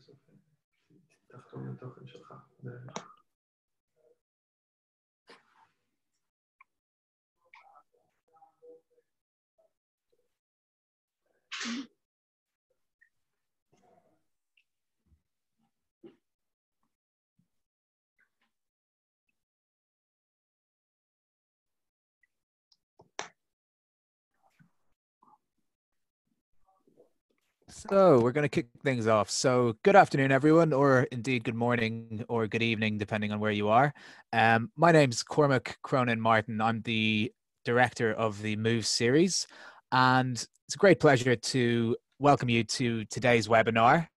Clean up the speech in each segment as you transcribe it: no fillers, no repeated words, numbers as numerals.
בסוף תחתום לתוכן שלך. So we're going to kick things off. So good afternoon, everyone, or indeed good morning or good evening, depending on where you are. My name's Cormac Cronin Martin. I'm the director of the Move series, and it's a great pleasure to welcome you to today's webinar,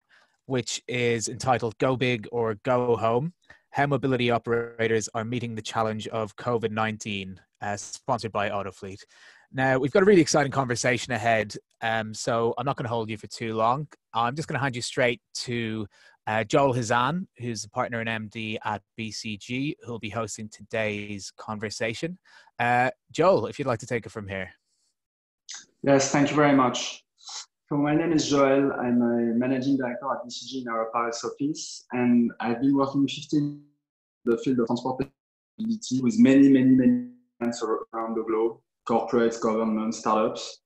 which is entitled Go Big or Go Home, How Mobility Operators Are Meeting the Challenge of COVID-19, sponsored by Autofleet. Now, we've got a really exciting conversation ahead, so I'm not going to hold you for too long. I'm just going to hand you straight to Joel Hazan, who's a partner and MD at BCG, who'll be hosting today's conversation. Joel, if you'd like to take it from here. Yes, thank you very much. So my name is Joel. I'm a managing director at BCG in our Paris office, and I've been working 15 in the field of transportation with many clients around the globe. Corporates, governments, startups.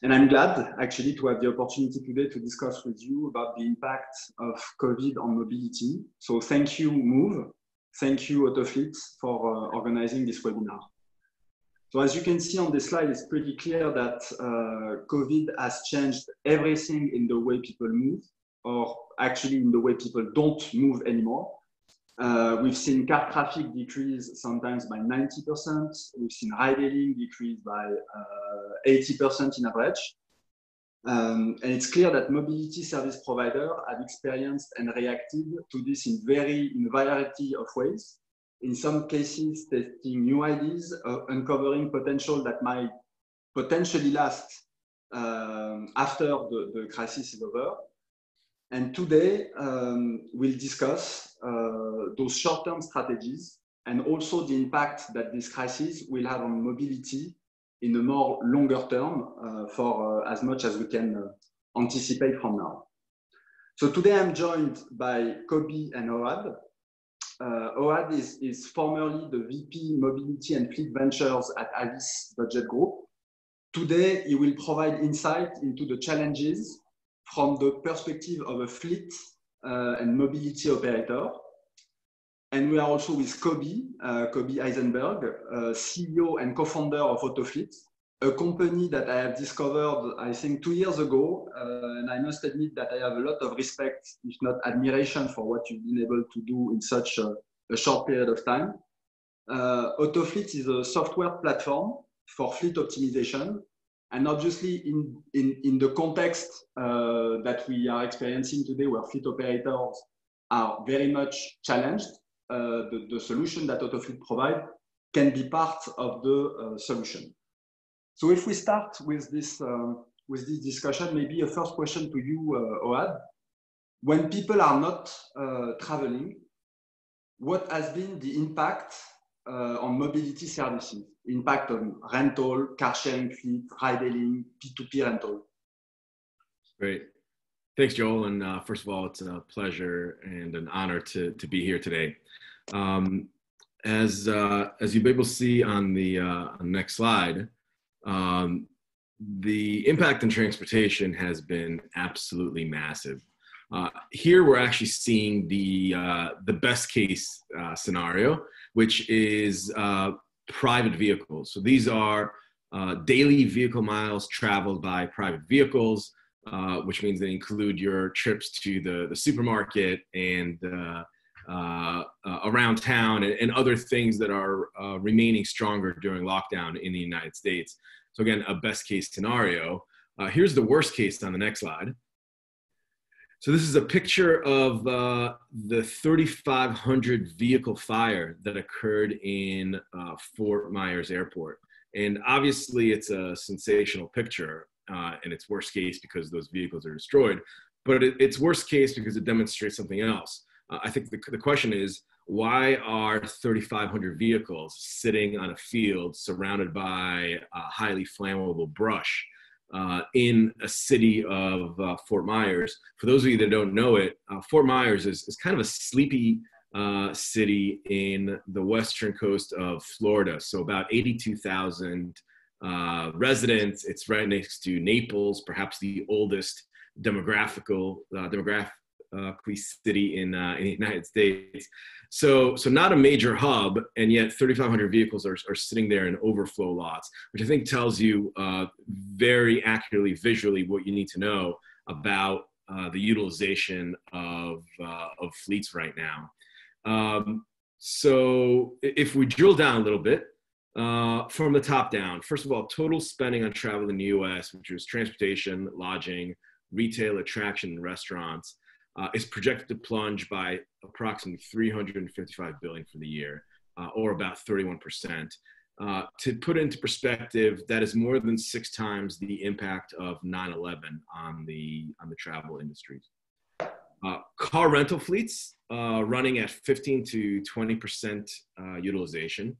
And I'm glad actually to have the opportunity today to discuss with you about the impact of COVID on mobility. So thank you, Move. Thank you, Autofleet, for organizing this webinar. So as you can see on this slide, it's pretty clear that COVID has changed everything in the way people move, or actually in the way people don't move anymore. We've seen car traffic decrease sometimes by 90%. We've seen ride-hailing decrease by 80% in average. And it's clear that mobility service providers have experienced and reacted to this in a variety of ways. In some cases, testing new ideas, uncovering potential that might potentially last after the crisis is over. And today, we'll discuss those short-term strategies and also the impact that this crisis will have on mobility in a more longer term for as much as we can anticipate from now. So today I'm joined by Kobi and Ohad. Ohad is formerly the VP Mobility and Fleet Ventures at Avis Budget Group. Today, he will provide insight into the challenges from the perspective of a fleet and mobility operator. And we are also with Kobi, Kobi Eisenberg, CEO and co-founder of Autofleet, a company that I have discovered, I think, 2 years ago. And I must admit that I have a lot of respect, if not admiration, for what you've been able to do in such a short period of time. Autofleet is a software platform for fleet optimization. And obviously, in the context that we are experiencing today, where fleet operators are very much challenged, the solution that Autofleet provides can be part of the solution. So if we start with this discussion, maybe a first question to you, Ohad. When people are not traveling, what has been the impact on mobility services? Impact on rental, car sharing fleet, ride-hailing, P2P rental? Great. Thanks, Joel. And first of all, it's a pleasure and an honor to be here today. As you'll be able to see on the next slide, the impact in transportation has been absolutely massive. Here, we're actually seeing the best case scenario, which is private vehicles. So these are daily vehicle miles traveled by private vehicles, which means they include your trips to the supermarket and around town and other things that are remaining stronger during lockdown in the United States. So again, a best case scenario. Here's the worst case on the next slide. So this is a picture of the 3,500 vehicle fire that occurred in Fort Myers Airport. And obviously it's a sensational picture and it's worst case because those vehicles are destroyed, but it's worst case because it demonstrates something else. I think the question is, why are 3,500 vehicles sitting on a field surrounded by highly flammable brush? in a city of Fort Myers. For those of you that don't know it, Fort Myers is kind of a sleepy city in the western coast of Florida. So about 82,000 residents. It's right next to Naples, perhaps the oldest demographically city in the United States. So not a major hub, and yet 3,500 vehicles are sitting there in overflow lots, which I think tells you very accurately, visually, what you need to know about the utilization of fleets right now. So if we drill down a little bit, from the top down, first of all, total spending on travel in the US, which is transportation, lodging, retail, attraction, and restaurants, is projected to plunge by approximately $355 billion for the year, or about 31%. To put into perspective, that is more than 6 times the impact of 9/11 on the travel industries. Car rental fleets running at 15 to 20% utilization,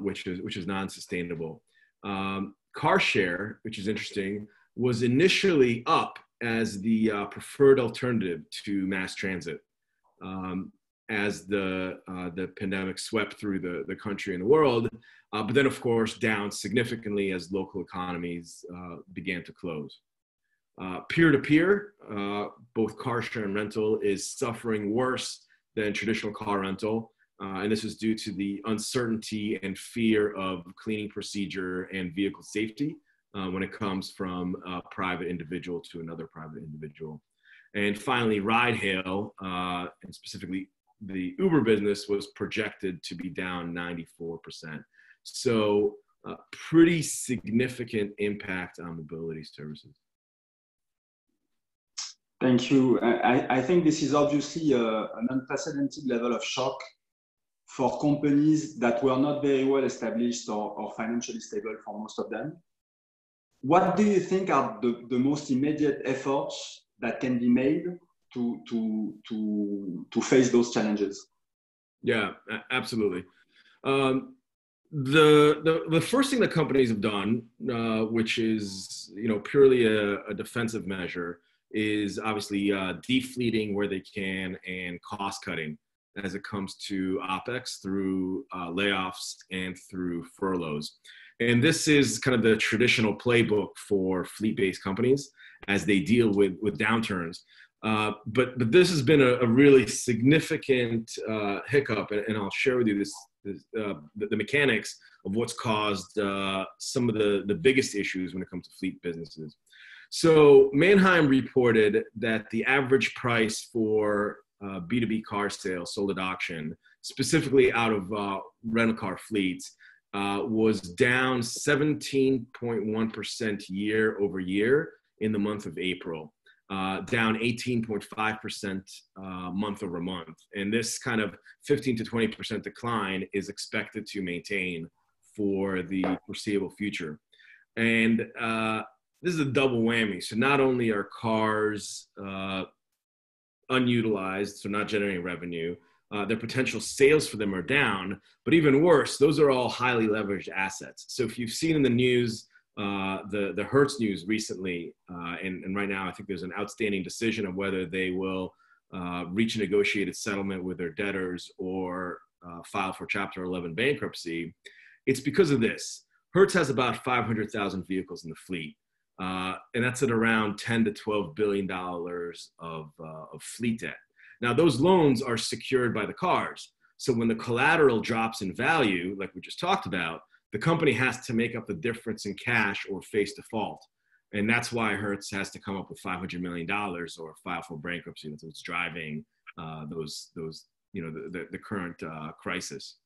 which is non-sustainable. Car share, which is interesting, was initially up as the preferred alternative to mass transit, as the pandemic swept through the country and the world, but then of course down significantly as local economies began to close. Peer-to-peer, both car share and rental, is suffering worse than traditional car rental. And this is due to the uncertainty and fear of cleaning procedure and vehicle safety when it comes from a private individual to another private individual. And finally, ride hail, and specifically the Uber business, was projected to be down 94%. So pretty significant impact on mobility services. Thank you. I think this is obviously an unprecedented level of shock for companies that were not very well established or financially stable for most of them. What do you think are the most immediate efforts that can be made to face those challenges? Yeah, absolutely. The first thing that companies have done, which is purely a defensive measure, is obviously defleeting where they can and cost cutting as it comes to OpEx through layoffs and through furloughs. And this is kind of the traditional playbook for fleet-based companies as they deal with downturns. But this has been a really significant hiccup, and I'll share with you the mechanics of what's caused some of the biggest issues when it comes to fleet businesses. So Manheim reported that the average price for B2B car sales sold at auction, specifically out of rental car fleets, was down 17.1% year over year in the month of April, down 18.5% month over month. And this kind of 15 to 20% decline is expected to maintain for the foreseeable future. And this is a double whammy. So not only are cars unutilized, so not generating revenue, their potential sales for them are down, but even worse, those are all highly leveraged assets. So if you've seen in the news, the Hertz news recently, and right now I think there's an outstanding decision of whether they will reach a negotiated settlement with their debtors or file for Chapter 11 bankruptcy. It's because of this. Hertz has about 500,000 vehicles in the fleet. And that's at around $10 to $12 billion of fleet debt. Now, those loans are secured by the cars. So when the collateral drops in value, like we just talked about, the company has to make up the difference in cash or face default. And that's why Hertz has to come up with $500 million or file for bankruptcy. That's what's driving the current crisis.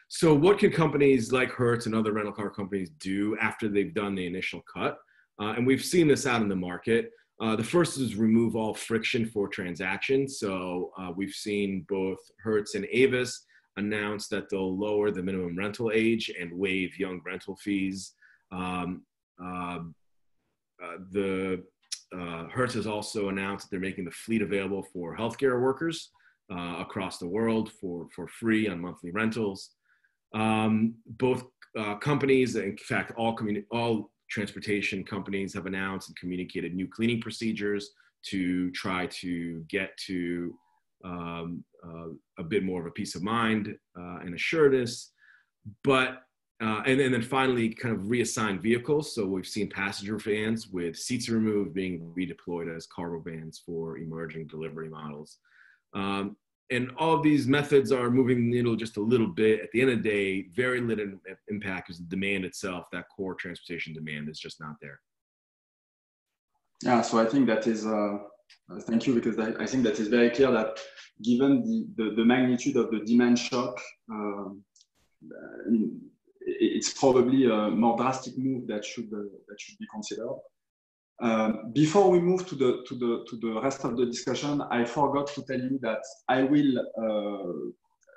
So what can companies like Hertz and other rental car companies do after they've done the initial cut? And we've seen this out in the market. The first is remove all friction for transactions. So we've seen both Hertz and Avis announce that they'll lower the minimum rental age and waive young rental fees. Hertz has also announced that they're making the fleet available for healthcare workers across the world for free on monthly rentals. Both companies, in fact, all transportation companies have announced and communicated new cleaning procedures to try to get to a bit more of a peace of mind and assuredness. But and then finally, kind of reassigned vehicles. So we've seen passenger vans with seats removed being redeployed as cargo vans for emerging delivery models. And all of these methods are moving the needle just a little bit. At the end of the day, very little impact because the demand itself, that core transportation demand, is just not there. Yeah, so I think that is, thank you, because I think that is very clear that given the magnitude of the demand shock, it's probably a more drastic move that should be considered. Before we move to the rest of the discussion, I forgot to tell you that I will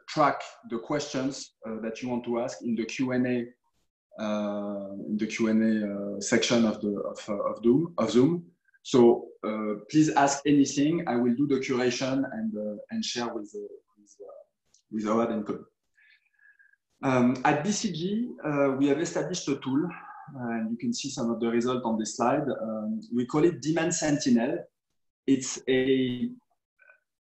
track the questions that you want to ask in the Q&A section of Zoom. So please ask anything. I will do the curation and share with Ohad and Kobi. At BCG, we have established a tool, and you can see some of the results on this slide. We call it Demand Sentinel. It's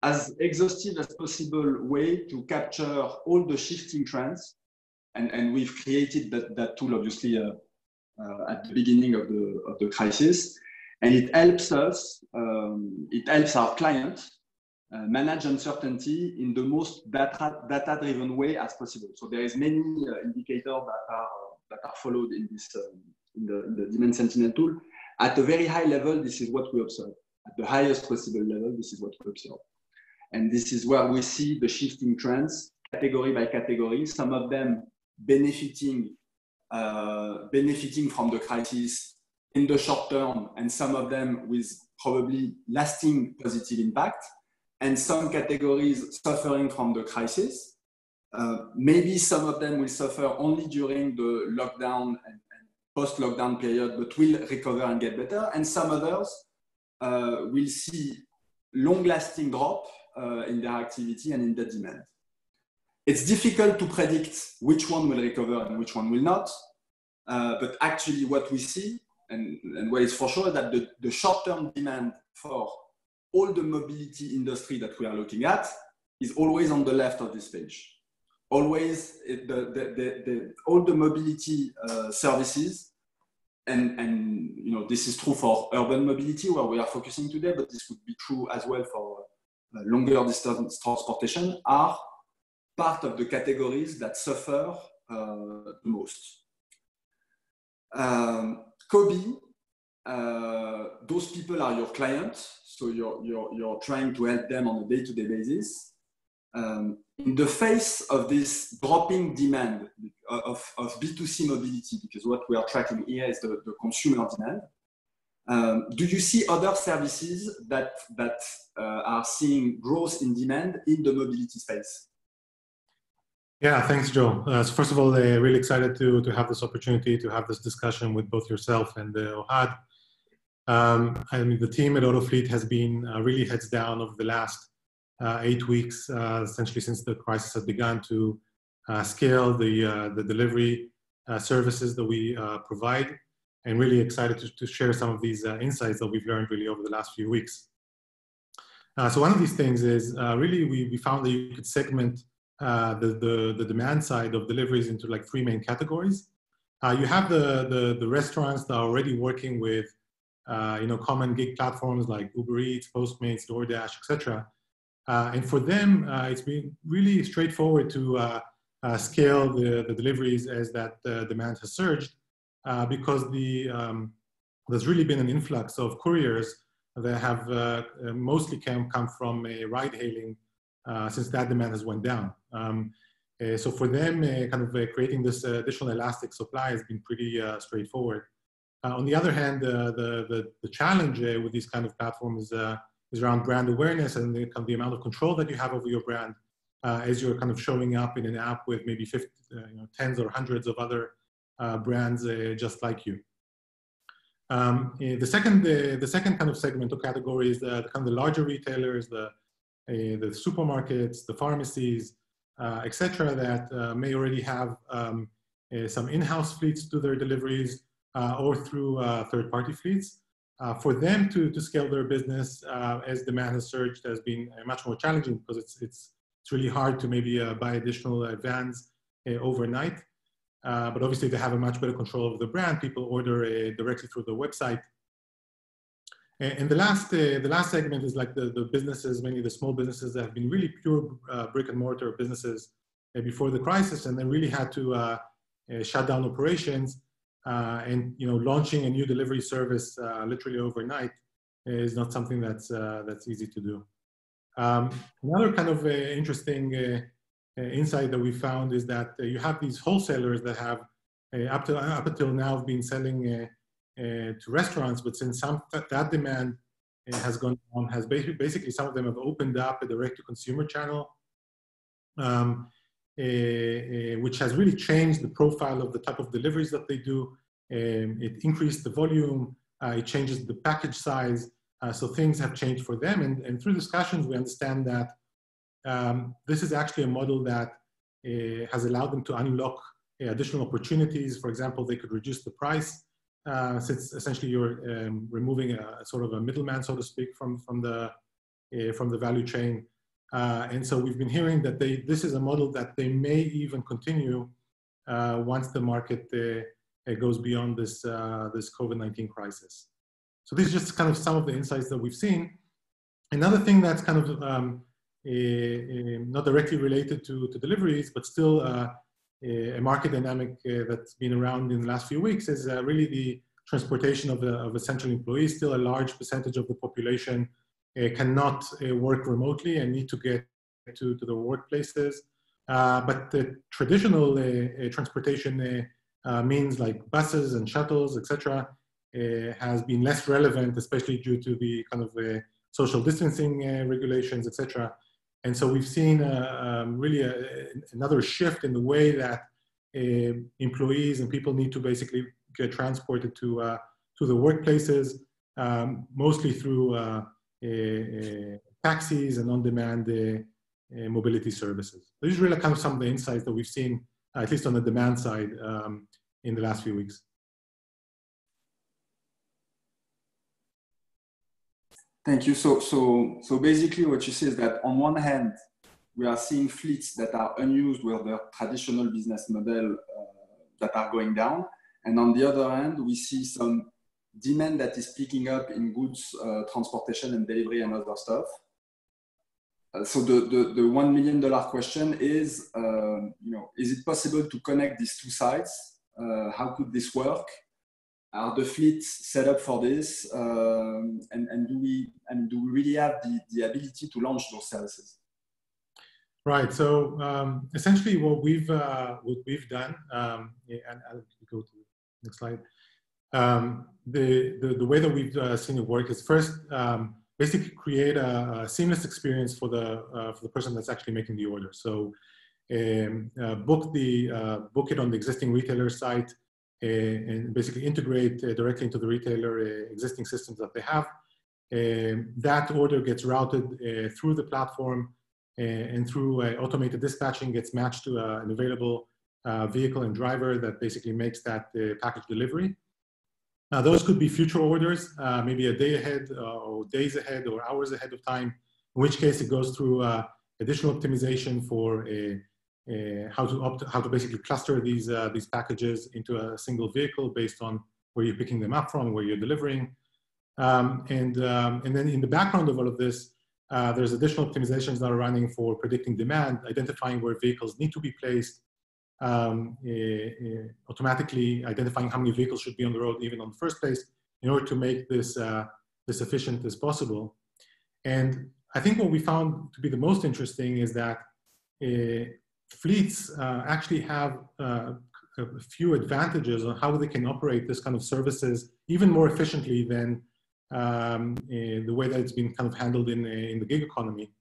as exhaustive as possible way to capture all the shifting trends. And we've created that tool, obviously, at the beginning of the crisis. And it helps us, it helps our clients manage uncertainty in the most data-driven way as possible. So there is many indicators that are followed in this in the Demand Sentinel tool. At a very high level, this is what we observe. At the highest possible level, this is what we observe. And this is where we see the shifting trends, category by category, some of them benefiting from the crisis in the short term, and some of them with probably lasting positive impact, and some categories suffering from the crisis. Maybe some of them will suffer only during the lockdown and post-lockdown period, but will recover and get better. And some others will see long-lasting drop in their activity and in the demand. It's difficult to predict which one will recover and which one will not. But actually what we see, and what is for sure, that the short-term demand for all the mobility industry that we are looking at is always on the left of this page. Always all the mobility services, and you know, this is true for urban mobility where we are focusing today, but this would be true as well for longer distance transportation, are part of the categories that suffer the most. Kobi, those people are your clients, so you're trying to help them on a day-to-day basis. In the face of this dropping demand of B2C mobility, because what we are tracking here is the consumer demand, do you see other services that are seeing growth in demand in the mobility space? Yeah, thanks, Joe. So first of all, really excited to have this opportunity to have this discussion with both yourself and Ohad. I mean, the team at Autofleet has been really heads down over the last 8 weeks, essentially since the crisis has begun, to scale the delivery services that we provide, and really excited to share some of these insights that we've learned really over the last few weeks. So one of these things is really we found that you could segment the demand side of deliveries into like 3 main categories. You have the restaurants that are already working with you know, common gig platforms like Uber Eats, Postmates, DoorDash, etc. And for them, it's been really straightforward to scale the deliveries as that demand has surged, because there's really been an influx of couriers that have mostly come from ride-hailing since that demand has went down. So for them, kind of creating this additional elastic supply has been pretty straightforward. On the other hand, the challenge with these kind of platforms is around brand awareness and the amount of control that you have over your brand as you're kind of showing up in an app with maybe 50, you know, tens or hundreds of other brands just like you. The second kind of segment or category is the kind of the larger retailers, the supermarkets, the pharmacies, etc., that may already have some in-house fleets to their deliveries, or through third-party fleets. For them to scale their business as demand has surged has been much more challenging because it's really hard to maybe buy additional vans overnight. But obviously they have a much better control of the brand. People order directly through the website. And the last segment is like the businesses, mainly the small businesses that have been really pure brick and mortar businesses before the crisis, and then really had to shut down operations. And launching a new delivery service literally overnight is not something that's easy to do. Another kind of interesting insight that we found is that you have these wholesalers that have up until now been selling to restaurants, but since that demand has gone on, has basically some of them have opened up a direct-to-consumer channel, which has really changed the profile of the type of deliveries that they do. It increased the volume, it changes the package size, so things have changed for them. And through discussions, we understand that this is actually a model that has allowed them to unlock additional opportunities. For example, they could reduce the price, since essentially you're removing a sort of a middleman, so to speak, from the value chain. And so we've been hearing that this is a model that they may even continue once the market goes beyond this COVID-19 crisis. So these are just kind of some of the insights that we've seen. Another thing that's kind of not directly related to deliveries, but still a market dynamic that's been around in the last few weeks is really the transportation of essential employees. Still a large percentage of the population cannot work remotely and need to get to the workplaces. But the traditional transportation means like buses and shuttles, etc., has been less relevant, especially due to the kind of social distancing regulations, etc. And so we've seen really another shift in the way that employees and people need to basically get transported to the workplaces, mostly through taxis and on-demand mobility services. These are really kind of some of the insights that we've seen, at least on the demand side, in the last few weeks. Thank you. So basically what you say is that on one hand, we are seeing fleets that are unused with their traditional business model that are going down. And on the other hand, we see some demand that is picking up in goods transportation and delivery and other stuff. So the $1 million question is, is it possible to connect these two sides? How could this work? Are the fleets set up for this? And do we really have the ability to launch those services? Right. So essentially, what we've done, and I'll go to the next slide. The way that we've seen it work is first basically create a seamless experience for the person that's actually making the order. So book it on the existing retailer site. And basically integrate directly into the retailer existing systems that they have. That order gets routed through the platform and through automated dispatching gets matched to an available vehicle and driver that basically makes that package delivery. Now those could be future orders, maybe a day ahead or days ahead or hours ahead of time, in which case it goes through additional optimization for how to basically cluster these packages into a single vehicle based on where you're picking them up from, where you're delivering, and then in the background of all of this, there's additional optimizations that are running for predicting demand, identifying where vehicles need to be placed, automatically identifying how many vehicles should be on the road even on the first place, in order to make this as efficient as possible. And I think what we found to be the most interesting is that fleets actually have a few advantages on how they can operate this kind of services even more efficiently than the way that it's been kind of handled in the gig economy.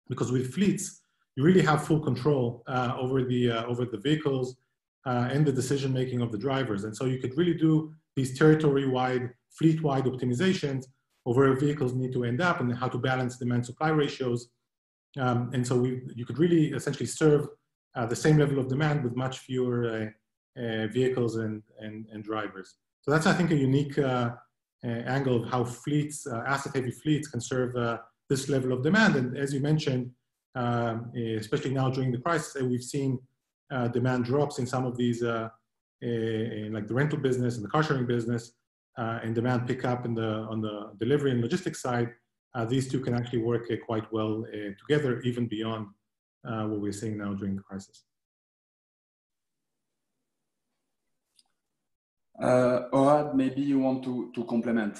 Because with fleets, you really have full control over the vehicles and the decision-making of the drivers. And so you could really do these territory-wide, fleet-wide optimizations of where vehicles need to end up and how to balance demand-supply ratios. And so you could really essentially serve the same level of demand with much fewer vehicles and drivers. So that's, I think, a unique angle of how fleets, asset-heavy fleets, can serve this level of demand. And as you mentioned, especially now during the crisis, we've seen demand drops in some of these, like the rental business and the car sharing business, and demand pick up on the delivery and logistics side. These two can actually work quite well together, even beyond what we're seeing now during the crisis. Ohad, maybe you want to complement.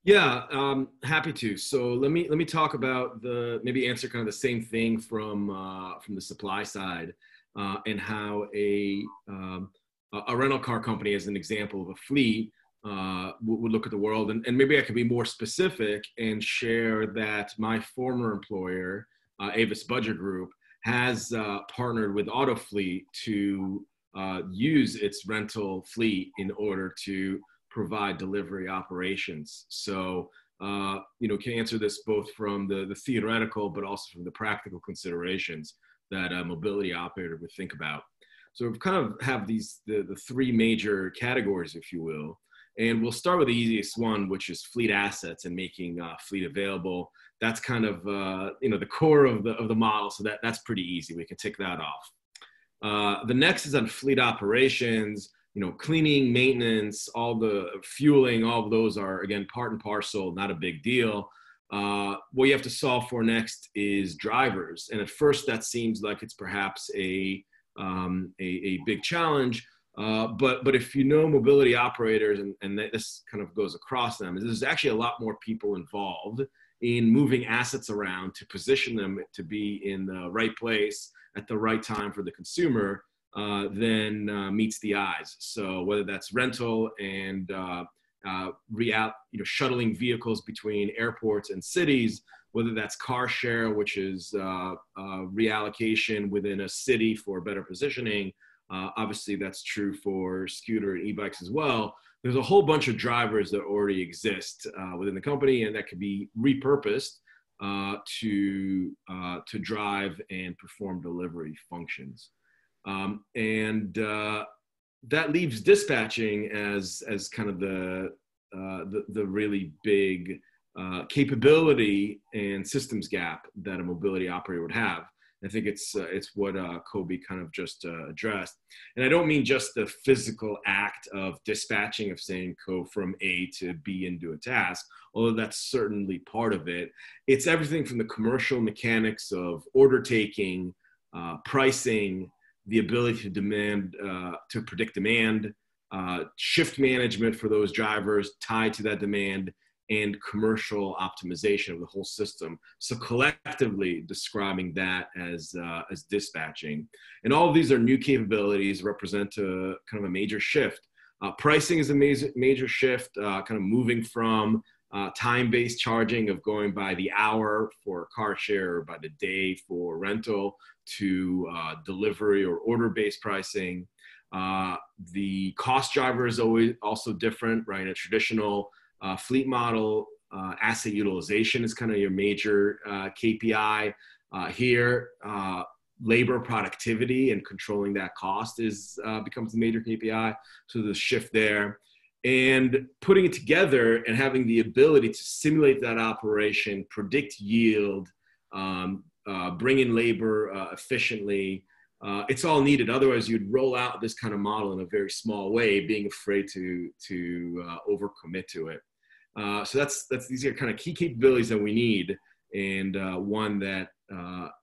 Yeah, happy to. So let me talk about maybe answer kind of the same thing from the supply side, and how a rental car company, as an example of a fleet, would look at the world. And maybe I could be more specific and share that my former employer, Avis Budget Group, has partnered with Autofleet to use its rental fleet in order to provide delivery operations. So, can answer this both from the theoretical, but also from the practical considerations that a mobility operator would think about. So we kind of have the three major categories, if you will. And we'll start with the easiest one, which is fleet assets and making fleet available. That's kind of the core of the model. So that's pretty easy. We can tick that off. The next is on fleet operations. Cleaning, maintenance, all the fueling, all of those are, again, part and parcel, not a big deal. What you have to solve for next is drivers. And at first that seems like it's perhaps a big challenge. But if you know mobility operators, and this kind of goes across them, there's actually a lot more people involved in moving assets around to position them to be in the right place at the right time for the consumer than meets the eyes. So whether that's rental and shuttling vehicles between airports and cities, whether that's car share, which is reallocation within a city for better positioning. Obviously, that's true for scooter and e-bikes as well. There's a whole bunch of drivers that already exist within the company, and that could be repurposed to drive and perform delivery functions. And that leaves dispatching as kind of the really big capability and systems gap that a mobility operator would have. I think it's what Kobi kind of just addressed. And I don't mean just the physical act of dispatching, of saying go from A to B and do a task, although that's certainly part of it. It's everything from the commercial mechanics of order taking, pricing, the ability to predict demand, shift management for those drivers tied to that demand, and commercial optimization of the whole system. So collectively describing that as dispatching. And all of these are new capabilities, represent kind of a major shift. Pricing is a major shift, kind of moving from time-based charging of going by the hour for car share or by the day for rental to delivery or order-based pricing. The cost driver is always also different, right? A traditional fleet model, asset utilization is kind of your major KPI. Here, labor productivity and controlling that cost becomes a major KPI. So the shift there. And putting it together and having the ability to simulate that operation, predict yield, bring in labor efficiently, it's all needed. Otherwise, you'd roll out this kind of model in a very small way, being afraid to overcommit to it. So these are kind of key capabilities that we need, and one that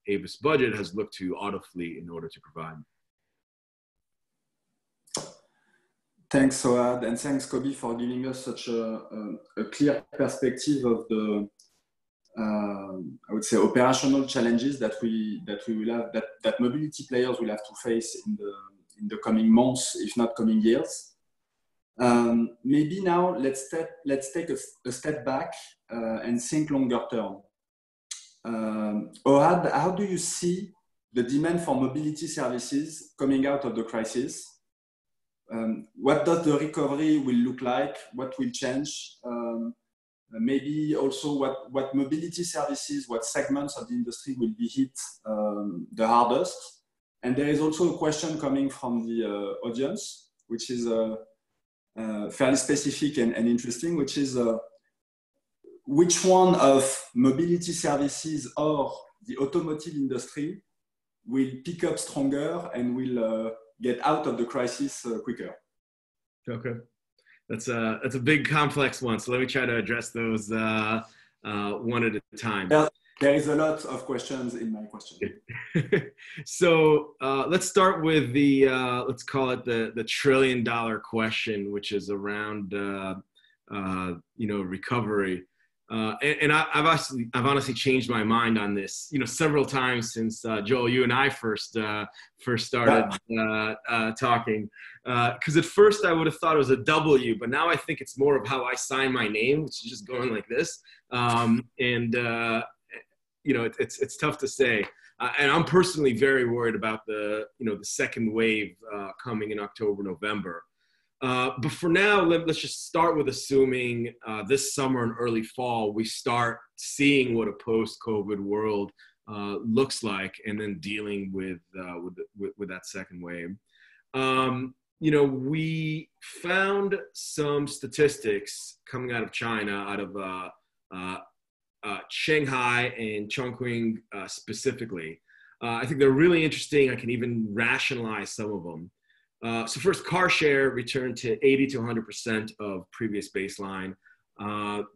Avis Budget has looked to Autofleet in order to provide. Thanks, Ohad, and thanks, Kobi, for giving us such a clear perspective of the, I would say, operational challenges that we will have, that mobility players will have to face in the coming months, if not coming years. Maybe now let's take a step back and think longer term. Ohad, how do you see the demand for mobility services coming out of the crisis? What does the recovery will look like? What will change? Maybe also what mobility services, what segments of the industry will be hit the hardest? And there is also a question coming from the audience, which is fairly specific and interesting, which is which one of mobility services or the automotive industry will pick up stronger and will get out of the crisis quicker? Okay, that's a big complex one. So let me try to address those one at a time. There is a lot of questions in my question. So let's start with the let's call it the $1 trillion question, which is around recovery. And I've honestly changed my mind on this, several times since Joel, you and I first started talking. Because at first I would have thought it was a W, but now I think it's more of how I sign my name, which is just going like this. It's tough to say. And I'm personally very worried about the second wave coming in October, November. But for now, let's just start with assuming this summer and early fall, we start seeing what a post-COVID world looks like, and then dealing with that second wave. We found some statistics coming out of China, out of Shanghai and Chongqing specifically. I think they're really interesting. I can even rationalize some of them. So first, car share returned to 80 to 100% of previous baseline.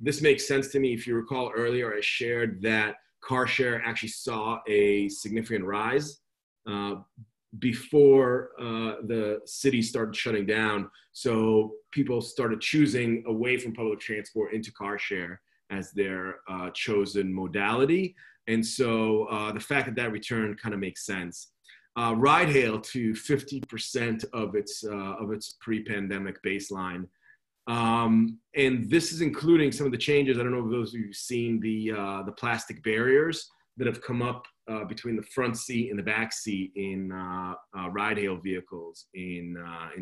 This makes sense to me. If you recall earlier, I shared that car share actually saw a significant rise before the city started shutting down. So people started choosing away from public transport into car share as their chosen modality. And so the fact that return kind of makes sense. Ride hail to 50% of its pre-pandemic baseline. And this is including some of the changes. I don't know if those of you have seen the plastic barriers that have come up between the front seat and the back seat in ride hail vehicles in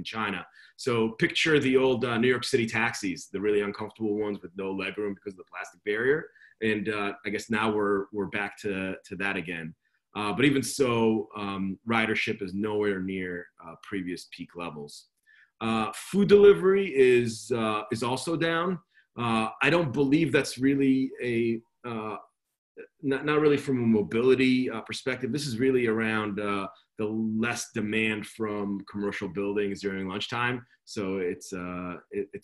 China. So picture the old New York City taxis, the really uncomfortable ones with no legroom because of the plastic barrier. And I guess now we're back to that again. But even so, ridership is nowhere near previous peak levels. Food delivery is also down. I don't believe that's really not really from a mobility perspective. This is really around the less demand from commercial buildings during lunchtime. So it's a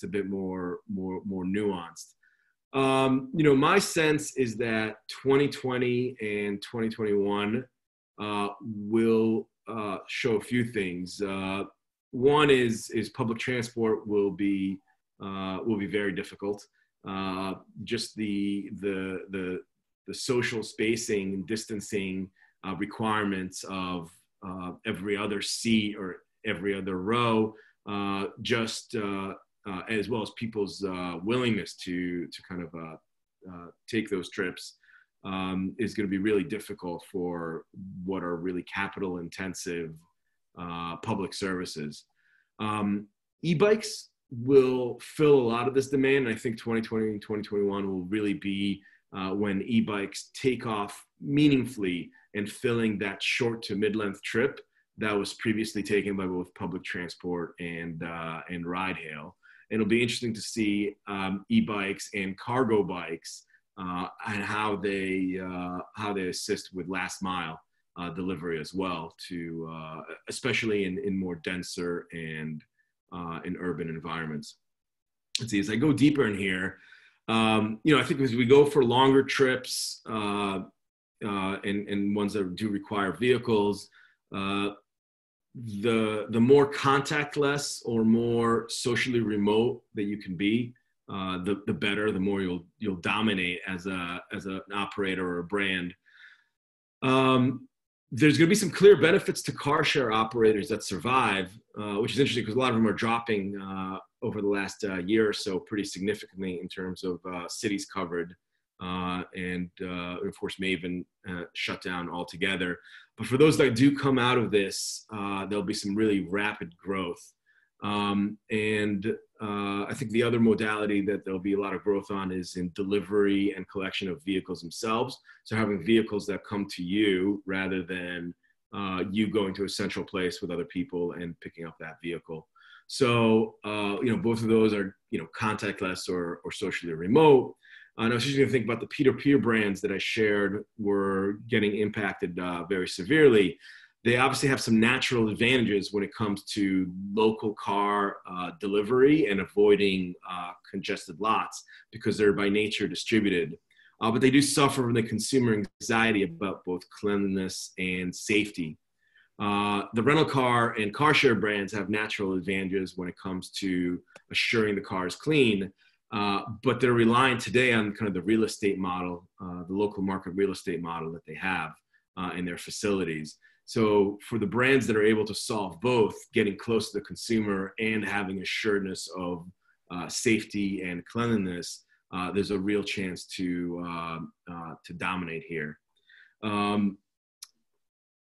bit more nuanced. My sense is that 2020 and 2021 will show a few things. One is public transport will be very difficult. Just the social spacing and distancing requirements of every other seat or every other row, as well as people's willingness to kind of take those trips is going to be really difficult for what are really capital intensive public services. E-bikes will fill a lot of this demand. And I think 2020 and 2021 will really be when e-bikes take off meaningfully and filling that short to mid-length trip that was previously taken by both public transport and ride hail. And it'll be interesting to see e-bikes and cargo bikes and how they assist with last mile delivery as well, to especially in more denser and in urban environments. Let's see, as I go deeper in here, I think as we go for longer trips and ones that do require vehicles, the more contactless or more socially remote that you can be, the better, the more you'll dominate as an operator or a brand. There's going to be some clear benefits to car share operators that survive, which is interesting because a lot of them are dropping over the last year or so pretty significantly in terms of cities covered, and of course may even shut down altogether. But for those that do come out of this, there'll be some really rapid growth. I think the other modality that there'll be a lot of growth on is in delivery and collection of vehicles themselves. So having vehicles that come to you rather than you going to a central place with other people and picking up that vehicle. So, both of those are, contactless or socially remote. And I was just going to think about the peer-to-peer brands that I shared were getting impacted very severely. They obviously have some natural advantages when it comes to local car delivery and avoiding congested lots because they're by nature distributed. But they do suffer from the consumer anxiety about both cleanliness and safety. The rental car and car share brands have natural advantages when it comes to assuring the car is clean, but they're relying today on kind of the real estate model, the local market real estate model that they have in their facilities. So for the brands that are able to solve both, getting close to the consumer and having assuredness of safety and cleanliness, there's a real chance to dominate here.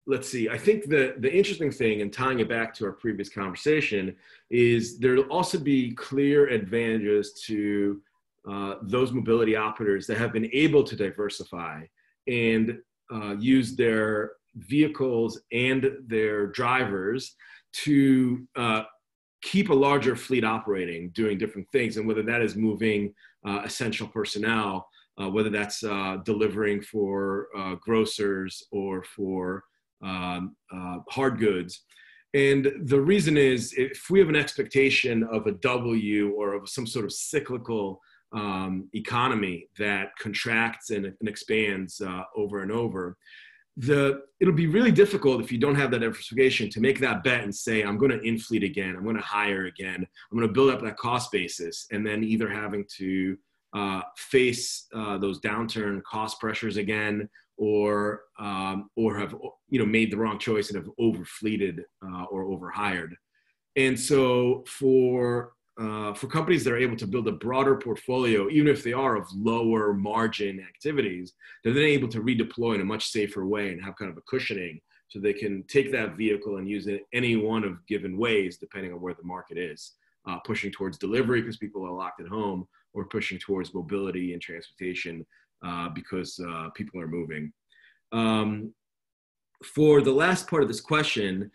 Let's see, I think the interesting thing, and tying it back to our previous conversation, is there'll also be clear advantages to those mobility operators that have been able to diversify and use their vehicles and their drivers to keep a larger fleet operating, doing different things, and whether that is moving essential personnel, whether that's delivering for grocers or for hard goods. And the reason is, if we have an expectation of a W or of some sort of cyclical economy that contracts and expands over and over, it'll be really difficult if you don't have that diversification to make that bet and say, I'm going to in-fleet again, I'm going to hire again, I'm going to build up that cost basis, and then either having to face those downturn cost pressures again, or have made the wrong choice and have overfleeted or overhired. And so for companies that are able to build a broader portfolio, even if they are of lower margin activities, they're then able to redeploy in a much safer way and have kind of a cushioning, so they can take that vehicle and use it any one of given ways depending on where the market is, pushing towards delivery because people are locked at home, or pushing towards mobility and transportation because people are moving. For the last part of this question,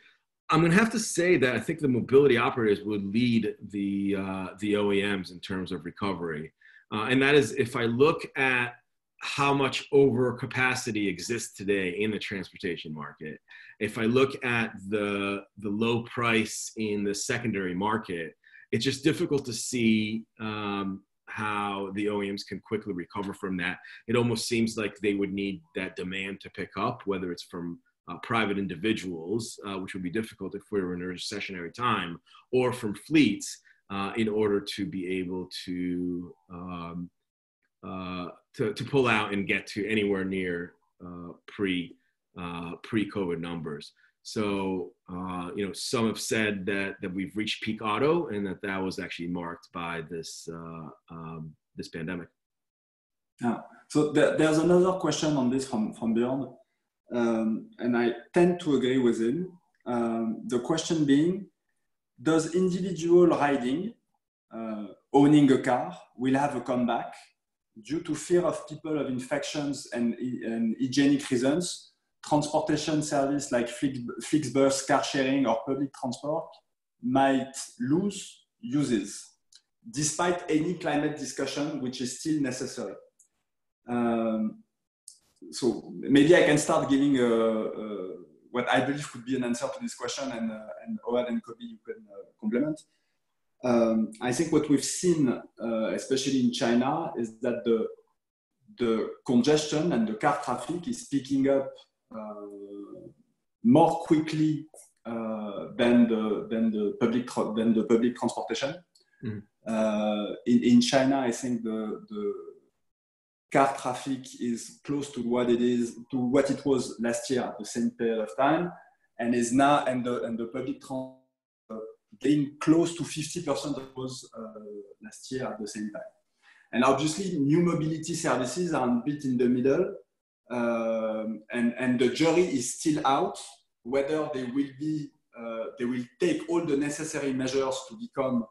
I'm going to have to say that I think the mobility operators would lead the OEMs in terms of recovery. And that is, if I look at how much overcapacity exists today in the transportation market, if I look at the low price in the secondary market, it's just difficult to see how the OEMs can quickly recover from that. It almost seems like they would need that demand to pick up, whether it's from private individuals, which would be difficult if we were in a recessionary time, or from fleets, in order to be able to pull out and get to anywhere near pre-COVID numbers. So, some have said that we've reached peak auto, and that was actually marked by this pandemic. Yeah. So there's another question on this from Bjorn, and I tend to agree with him. The question being, does individual riding, owning a car, will have a comeback due to fear of people of infections and hygienic reasons? Transportation service like Flixbus, car sharing, or public transport might lose uses, despite any climate discussion, which is still necessary. So maybe I can start giving what I believe could be an answer to this question, and Ohad and Kobi, you can complement. I think what we've seen, especially in China, is that the congestion and the car traffic is picking up more quickly than the public transportation. Mm. In China, I think the car traffic is close to what it was last year at the same period of time, and is now the public transport getting close to 50% of was last year at the same time. And obviously, new mobility services are a bit in the middle. And the jury is still out whether they will take all the necessary measures to become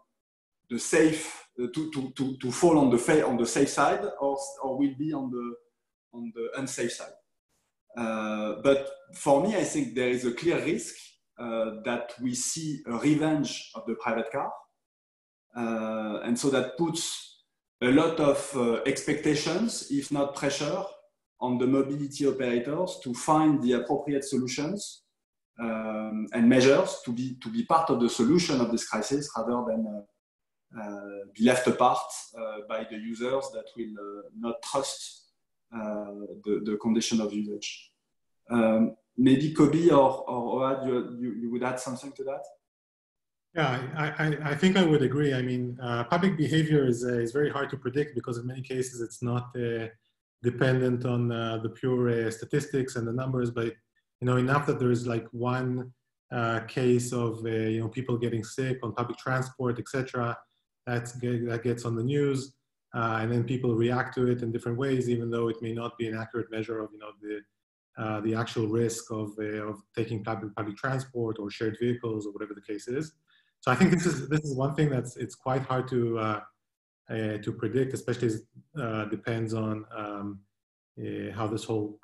the safe to fall on the safe side, or will be on the unsafe side. But for me, I think there is a clear risk that we see a revenge of the private car. And so that puts a lot of expectations, if not pressure, on the mobility operators to find the appropriate solutions and measures to be part of the solution of this crisis rather than be left apart by the users that will not trust the condition of usage. Maybe Kobi or Ohad, you would add something to that? Yeah, I think I would agree. I mean, public behavior is very hard to predict because in many cases it's not dependent on the pure statistics and the numbers, but enough that there is like one case of people getting sick on public transport, etc. That gets on the news, and then people react to it in different ways, even though it may not be an accurate measure of the actual risk of taking public transport or shared vehicles or whatever the case is. So I think this is one thing it's quite hard to predict, especially as depends on how this whole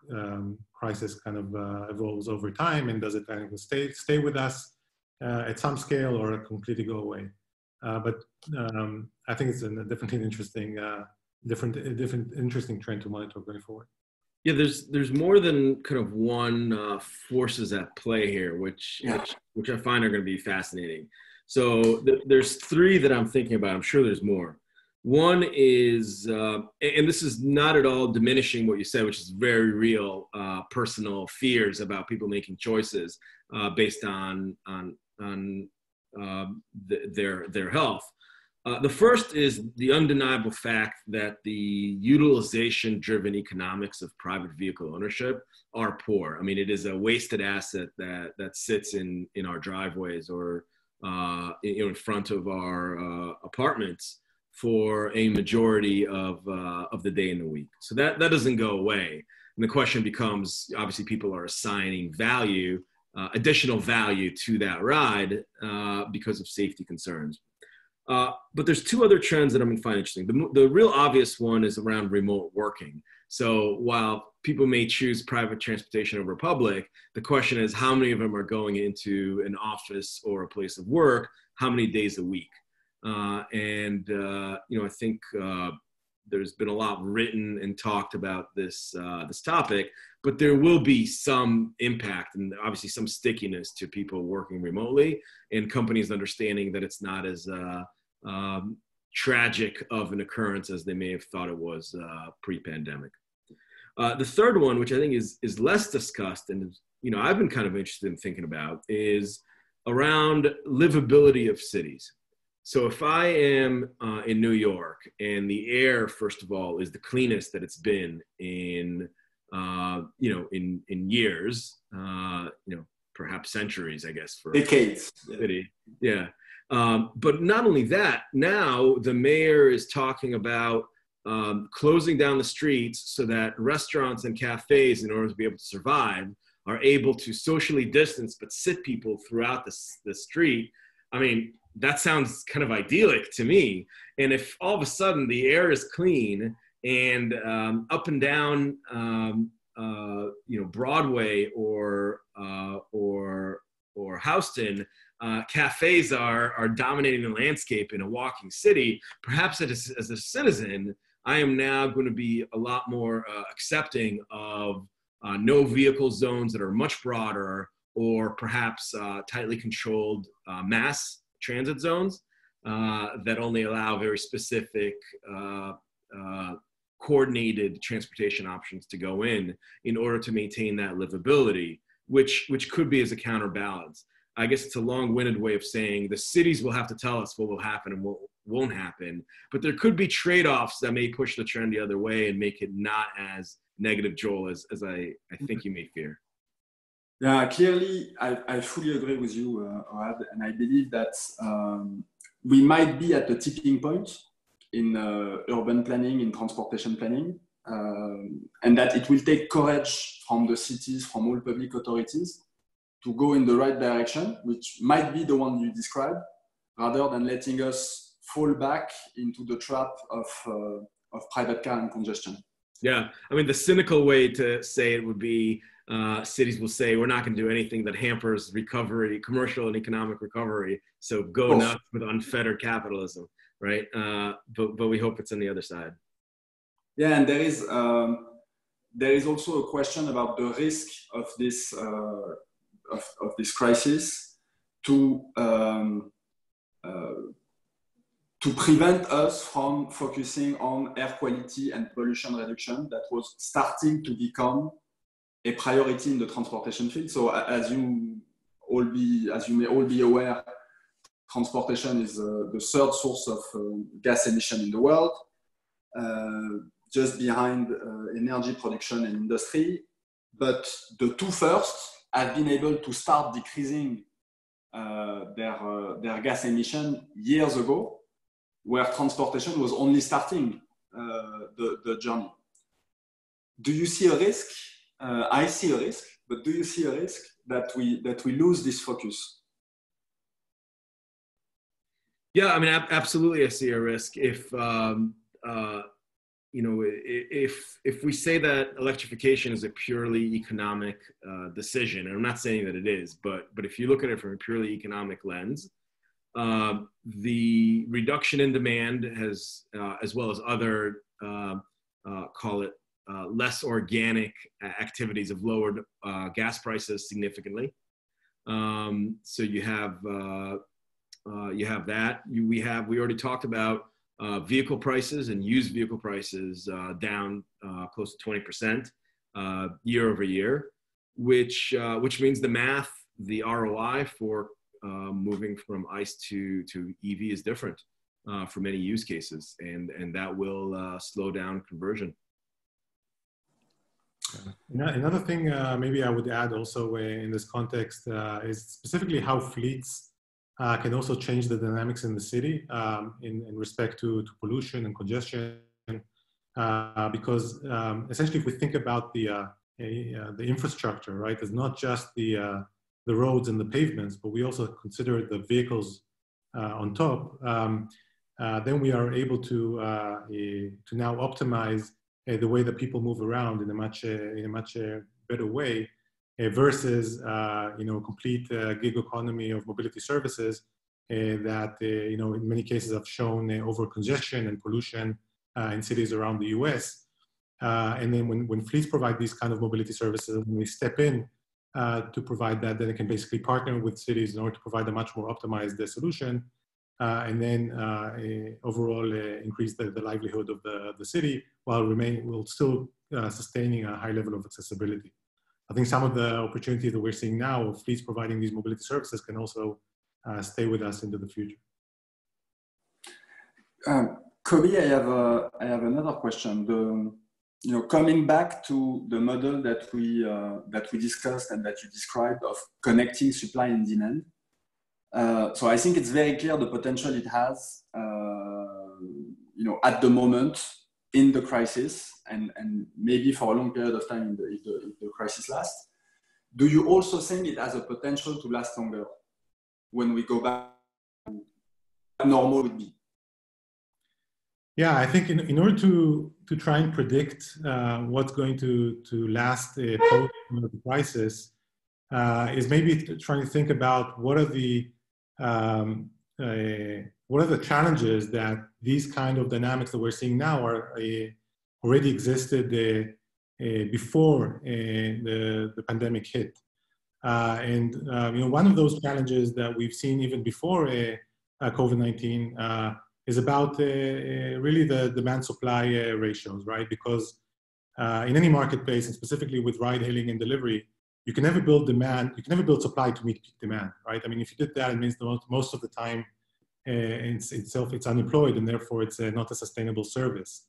crisis kind of evolves over time, and does it kind of stay with us at some scale or completely go away. But I think it's definitely an interesting, interesting trend to monitor going forward. Yeah, there's more than kind of one forces at play here, which I find are going to be fascinating. So there's three that I'm thinking about. I'm sure there's more. One is, and this is not at all diminishing what you said, which is very real personal fears about people making choices based on their health. The first is the undeniable fact that the utilization-driven economics of private vehicle ownership are poor. I mean, it is a wasted asset that sits in our driveways or in front of our apartments for a majority of the day in the week. So that doesn't go away. And the question becomes, obviously people are assigning value, additional value to that ride because of safety concerns. But there's two other trends that I'm going to find interesting. The real obvious one is around remote working. So while people may choose private transportation over public, the question is how many of them are going into an office or a place of work, how many days a week? I think there's been a lot written and talked about this topic, but there will be some impact and obviously some stickiness to people working remotely and companies understanding that it's not as tragic of an occurrence as they may have thought it was pre-pandemic. The third one, which I think is less discussed and I've been kind of interested in thinking about, is around livability of cities. So if I am in New York and the air, first of all, is the cleanest that it's been in years, perhaps centuries, I guess, for decades. City. Yeah. But not only that, now the mayor is talking about closing down the streets so that restaurants and cafes, in order to be able to survive, are able to socially distance but sit people throughout the street. I mean, that sounds kind of idyllic to me. And if all of a sudden the air is clean and up and down, Broadway or Houston, cafes are dominating the landscape in a walking city, perhaps as a citizen, I am now going to be a lot more accepting of no vehicle zones that are much broader, or perhaps tightly controlled mass transit zones that only allow very specific coordinated transportation options to go in order to maintain that livability, which could be as a counterbalance. I guess it's a long-winded way of saying the cities will have to tell us what will happen and what won't happen, but there could be trade-offs that may push the trend the other way and make it not as negative, Joel, as I think you may fear. Yeah, clearly, I fully agree with you, Ohad, and I believe that we might be at a tipping point in urban planning, in transportation planning, and that it will take courage from the cities, from all public authorities, to go in the right direction, which might be the one you described, rather than letting us fall back into the trap of private car and congestion. Yeah, I mean, the cynical way to say it would be cities will say, we're not going to do anything that hampers recovery, commercial and economic recovery. So go nuts with unfettered capitalism, right? But we hope it's on the other side. Yeah, and there is also a question about the risk of this of this crisis to prevent us from focusing on air quality and pollution reduction that was starting to become a priority in the transportation field. So as you may all be aware, transportation is the third source of gas emission in the world, just behind energy production and industry. But the two first have been able to start decreasing their gas emission years ago, where transportation was only starting the journey. Do you see a risk? I see a risk, but do you see a risk that we lose this focus? Yeah, I mean, absolutely, I see a risk. If if we say that electrification is a purely economic decision, and I'm not saying that it is, but if you look at it from a purely economic lens, the reduction in demand has, as well as other, call it less organic activities, have lowered gas prices significantly. So you have that. We already talked about vehicle prices and used vehicle prices down close to 20% year over year, which means the math, the ROI for moving from ICE to EV is different for many use cases, and that will slow down conversion. Another thing maybe I would add also in this context is specifically how fleets can also change the dynamics in the city in respect to pollution and congestion, because essentially if we think about the infrastructure, right, it's not just the roads and the pavements, but we also consider the vehicles on top, then we are able to now optimize the way that people move around in a much better way versus complete gig economy of mobility services that in many cases have shown over congestion and pollution in cities around the US. And then when fleets provide these kind of mobility services, when we step in to provide that, then it can basically partner with cities in order to provide a much more optimized solution, and then overall increase the livelihood of the city while still sustaining a high level of accessibility. I think some of the opportunities that we're seeing now of fleets providing these mobility services can also stay with us into the future. Kobi, I have another question. Coming back to the model that we discussed and that you described of connecting supply and demand. So I think it's very clear the potential it has, at the moment in the crisis, and maybe for a long period of time if the crisis lasts. Do you also think it has a potential to last longer when we go back to what normal would be? Yeah, I think in order to try and predict what's going to last post the crisis is maybe trying to think about what are the challenges that these kind of dynamics that we're seeing now are already existed before the pandemic hit. One of those challenges that we've seen even before COVID-19 is about really the demand-supply ratios, right? Because in any marketplace, and specifically with ride-hailing and delivery, you can never build demand, you can never build supply to meet peak demand, right? I mean, if you did that, it means most of the time it's unemployed, and therefore it's not a sustainable service.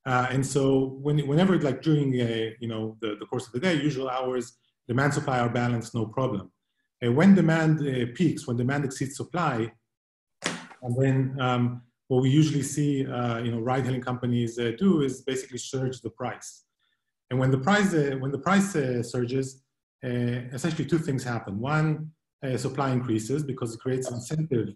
And so whenever, like during the course of the day, usual hours, demand supply are balanced, no problem. And when demand peaks, when demand exceeds supply, and then what we usually see, ride-hailing companies do is basically surge the price. And when the price surges, essentially two things happen. One, supply increases because it creates incentive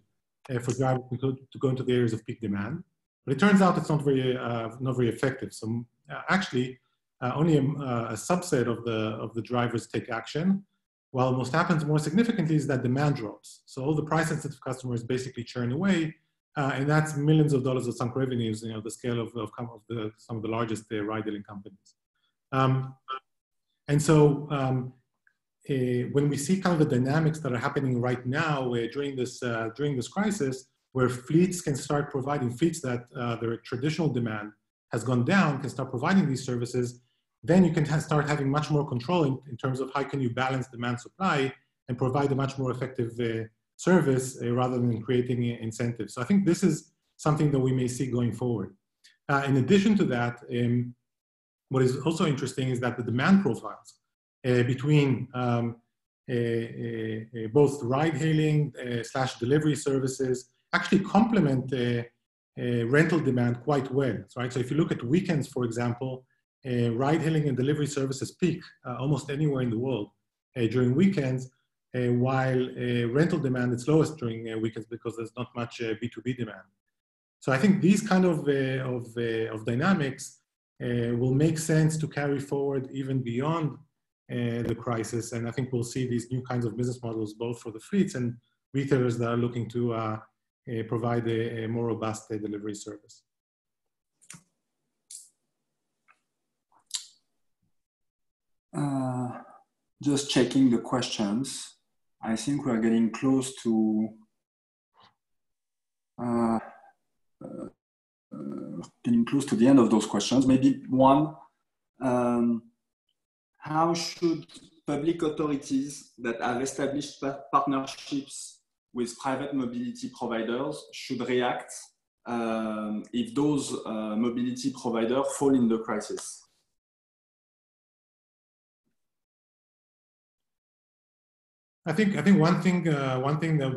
for drivers to go into the areas of peak demand. But it turns out it's not very effective. So actually, only a subset of the drivers take action. While what happens more significantly is that demand drops. So all the price-sensitive customers basically churn away, and that's millions of dollars of sunk revenues, the scale of some of the largest ride-hailing companies. And so when we see kind of the dynamics that are happening right now during this crisis, where fleets can start providing, fleets that their traditional demand has gone down, can start providing these services, then you can start having much more control in terms of how can you balance demand supply and provide a much more effective service rather than creating incentives. So I think this is something that we may see going forward. In addition to that, what is also interesting is that the demand profiles between both ride-hailing / delivery services actually complement rental demand quite well, right? So if you look at weekends, for example, ride-hailing and delivery services peak almost anywhere in the world during weekends, while rental demand is lowest during weekends because there's not much B2B demand. So I think these kind of dynamics will make sense to carry forward even beyond the crisis. And I think we'll see these new kinds of business models, both for the fleets and retailers that are looking to provide a more robust delivery service. Just checking the questions. I think we're getting close to the end of those questions. Maybe one, how should public authorities that have established partnerships with private mobility providers should react if those mobility providers fall in the crisis? I think one thing that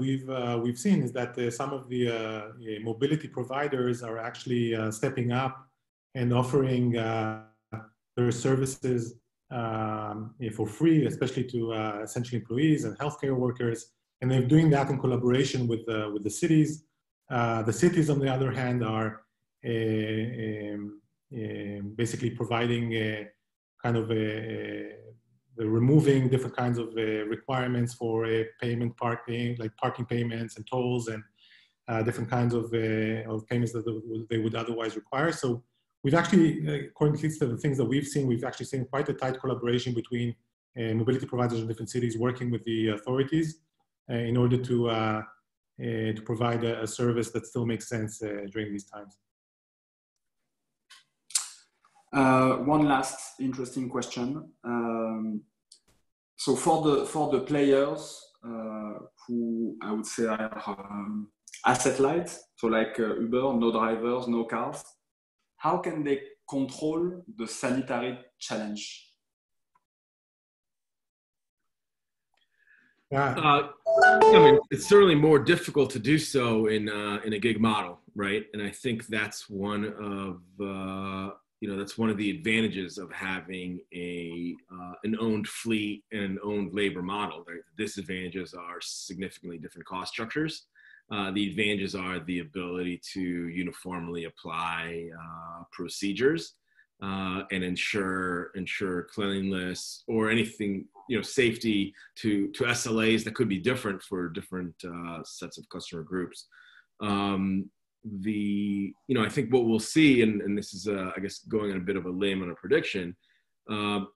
we've seen is that some of the mobility providers are actually stepping up and offering their services for free, especially to essential employees and healthcare workers, and they're doing that in collaboration with the cities. The cities, on the other hand, are basically providing removing different kinds of requirements for payment parking, like parking payments and tolls and different kinds of payments that they would otherwise require. So we've actually, according to the things that we've actually seen quite a tight collaboration between mobility providers in different cities working with the authorities in order to provide a service that still makes sense during these times. One last interesting question. So for the players who I would say are asset light, so like Uber, no drivers, no cars, how can they control the sanitary challenge? Yeah. I mean, it's certainly more difficult to do so in a gig model, right? And I think that's one of that's one of the advantages of having an owned fleet and an owned labor model. Right? The disadvantages are significantly different cost structures. The advantages are the ability to uniformly apply procedures and ensure cleanliness or anything, safety to SLAs that could be different for different sets of customer groups. I think what we'll see, and this is, I guess, going on a bit of a limb on a prediction,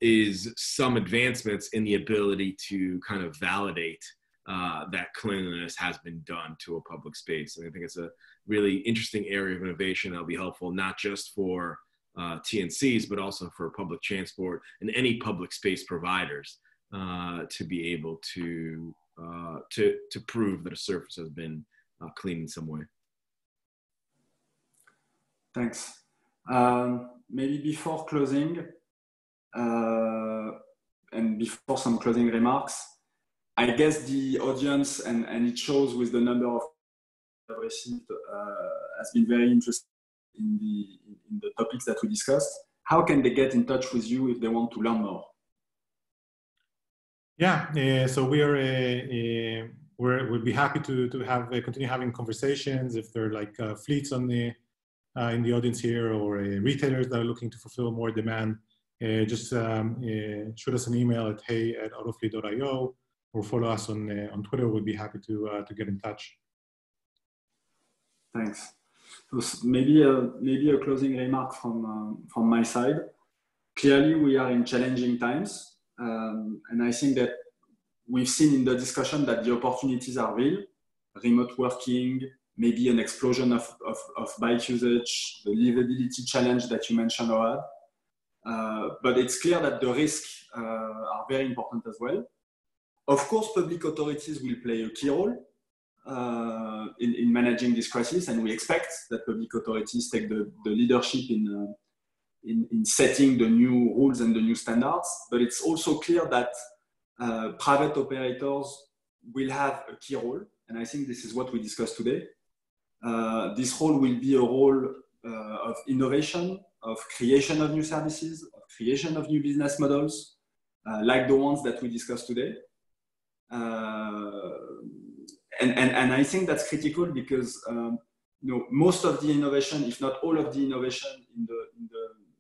is some advancements in the ability to kind of validate that cleanliness has been done to a public space. And I think it's a really interesting area of innovation that'll be helpful, not just for TNCs, but also for public transport and any public space providers to be able to prove that a surface has been cleaned in some way. Thanks. Maybe before closing, and before some closing remarks, I guess the audience, and it shows with the number of received, has been very interested in the topics that we discussed. How can they get in touch with you if they want to learn more? Yeah, so we'd be happy to continue having conversations if there are like fleets in the audience here or retailers that are looking to fulfill more demand just shoot us an email at hey@autofleet.io or follow us on Twitter. We'll be happy to get in touch. Thanks. So maybe a closing remark from my side. Clearly, we are in challenging times, and I think that we've seen in the discussion that the opportunities are real. Remote working, maybe an explosion of bike usage, the livability challenge that you mentioned, Ohad. But it's clear that the risks are very important as well. Of course, public authorities will play a key role in managing this crisis, and we expect that public authorities take the leadership in setting the new rules and the new standards. But it's also clear that private operators will have a key role, and I think this is what we discussed today. This role will be a role of innovation, of creation of new services, of creation of new business models, like the ones that we discussed today. And I think that's critical because most of the innovation, if not all of the innovation in the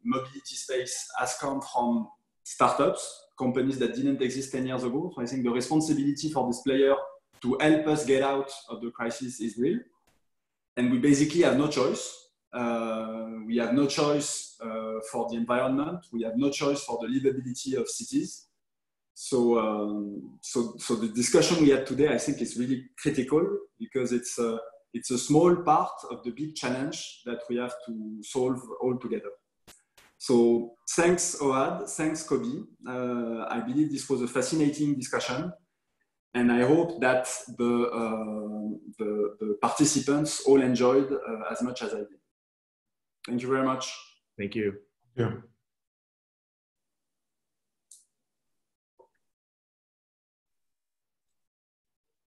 mobility space, has come from startups, companies that didn't exist 10 years ago. So I think the responsibility for this player to help us get out of the crisis is real. And we basically have no choice. We have no choice for the environment. We have no choice for the livability of cities. So the discussion we had today, I think, is really critical because it's a small part of the big challenge that we have to solve all together. So thanks, Ohad. Thanks, Kobi. I believe this was a fascinating discussion, and I hope that the participants all enjoyed as much as I did. Thank you very much. Thank you. Yeah.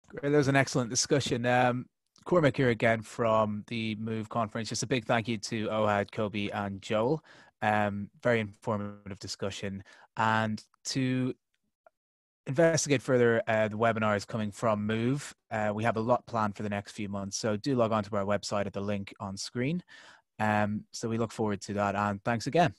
Great. That was an excellent discussion. Cormac here again from the Move conference. Just a big thank you to Ohad, Kobi, and Joel. Very informative discussion. And to investigate further the webinars coming from Move, we have a lot planned for the next few months. So do log on to our website at the link on screen. So we look forward to that. And thanks again.